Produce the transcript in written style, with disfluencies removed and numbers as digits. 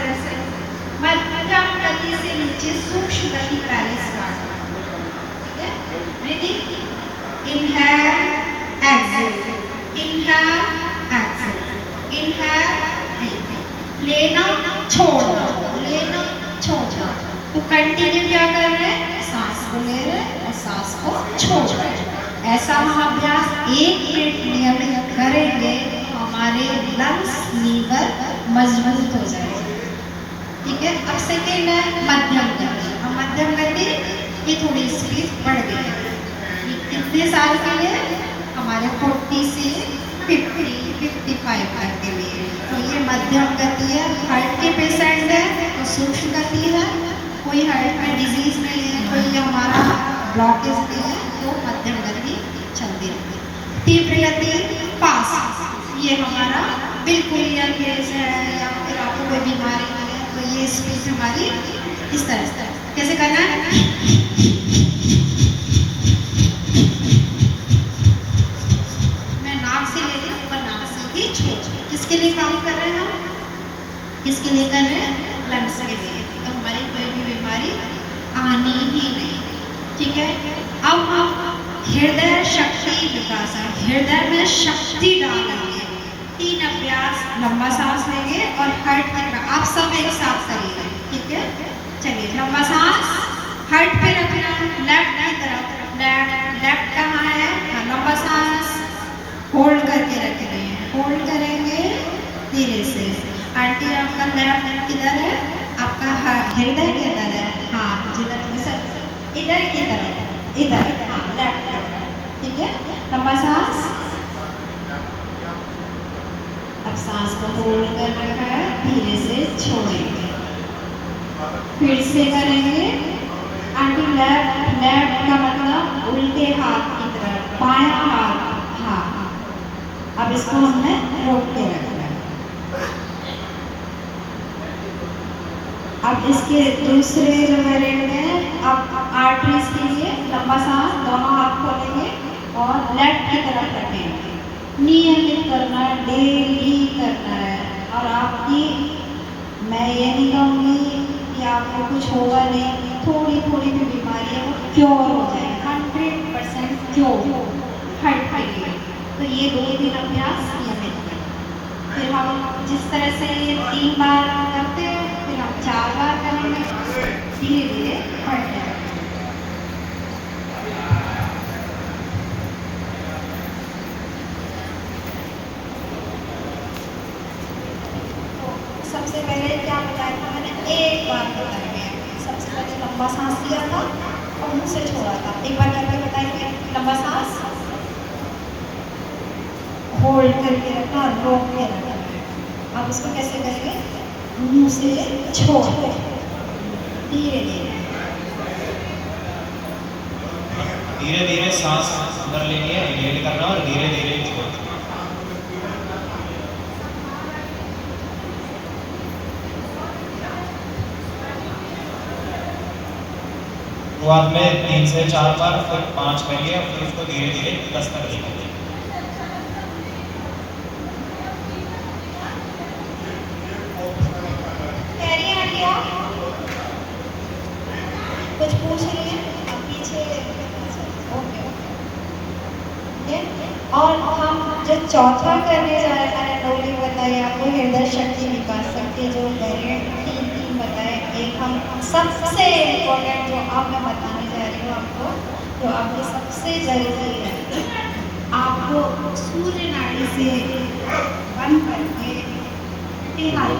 तरह से मध्यम गति से नीचे सूक्ष्म गति पहले स्टार्ट करना, ठीक है। Breathing, inhale exhale, inhale exhale, inhale, लेना छोड़ना, लेना छोड़ना। तो कंटिन्यू क्या कर रहे हैं, सांस को ले रहे हैं और सांस को छोड़ रहे हैं। ऐसा हम अभ्यास 1 मिनट नियमित करेंगे, हमारे लंग्स लीवर मजबूत हो जाएंगे, ठीक है। अब सेकेंड है मध्यम गति। अब मध्यम गति की थोड़ी स्पीड बढ़ गई है, कितने साल के लिए, हमारे 40 से 50-55 तक के लिए। तो ये मध्यम गति है। हार्ट के पेशेंट है तो सूक्ष्म गति है, कोई हार्ट में डिजीज नहीं है, कोई हमारा ब्लॉकेज नहीं है, तो मध्यम गति चलती रहती है। तीव्र गति फास्ट, ये हमारा बिल्कुल यंग केस है या फिर आपको कोई बीमारी नहीं है, तो ये स्पीड हमारी इस तरह से कैसे करना है, मैं नाक से ले रही हूँ पर नाक से ही छोड़। किसके लिए काम कर रहे हैं हम, किसके लिए कर रहे हैं, लंग्स के लिए, तो हमारी कोई भी बीमारी आनी ही नहीं, ठीक है। अब हम हृदय शक्ति विकास है, हृदय में शक्ति डालेंगे। 3 अभ्यास, लंबा सांस लेंगे और हार्ट पे, आप सब एक साथ करिए, ठीक है। चलिए, लंबा सांस हार्ट पे रखना, लेफ्ट की तरफ, लेफ्ट कहाँ है, लंबा सांस होल्ड करके रखेंगे, होल्ड करेंगे धीरे से। आंटी आपका लेफ्ट किधर है, आपका हृदय किधर है, हाँ जिधर इधर की तरफ, इधर, हाँ लेफ्ट, ठीक है। लंबा सांस, अब सांस को होल्ड कर रखा है, धीरे से छोड़ेंगे, फिर से करेंगे। आंटी लेफ्ट का मतलब उल्टे हाथ की तरफ, बायां हाथ, हाँ। अब इसको हमने रोक के रखना है। अब इसके दूसरे जो वेरिएंट है, अब आर्टरीज के लिए लंबा सांस, दोनों हाथ खोलेंगे और लेफ्ट की तरफ रखेंगे। नियमित करना है, डेली करना है। और आपकी, मैं ये नहीं कहूँगी कि आपको कुछ होगा नहीं, थोड़ी थोड़ी भी बीमारी है वो क्योर हो जाए, 100% क्योर हार्ट के लिए। तो ये 2-3 अभ्यास नियमित करें। फिर हम जिस तरह से 3 बार करते हैं, फिर हम 4 बार करेंगे, धीरे धीरे बढ़ जाएगा। सबसे पहले क्या बताया था मैंने, एक बार बताया, सबसे पहले लंबा सांस लिया था और मुंह से छोड़ा था। एक बार करके बताएंगे, लंबा सांस होल्ड करके रखना और रोक के रखना। अब इसको कैसे करेंगे, मुंह से छोड़ धीरे धीरे, धीरे धीरे सांस अंदर लेनी है, इनहेल करना और धीरे धीरे छोड़ना। शुरुआत में 3 से 4 बार, फिर 5 करिए, फिर उसको धीरे धीरे 10 तक लेंगे। कुछ पूछ रही है आप पीछे, ओके। और हम जो चौथा करने जा रहे हैं, नौली बताइए आपको, हृदय शक्ति विकास के जो वेरिएंट 3 बताए। एक हम सबसे इम्पोर्टेंट जो अब मैं बताने जा रही हूँ आपको, जो आपको सबसे जरूरी है, आपको सूर्य नाड़ी से बंद करके हाथ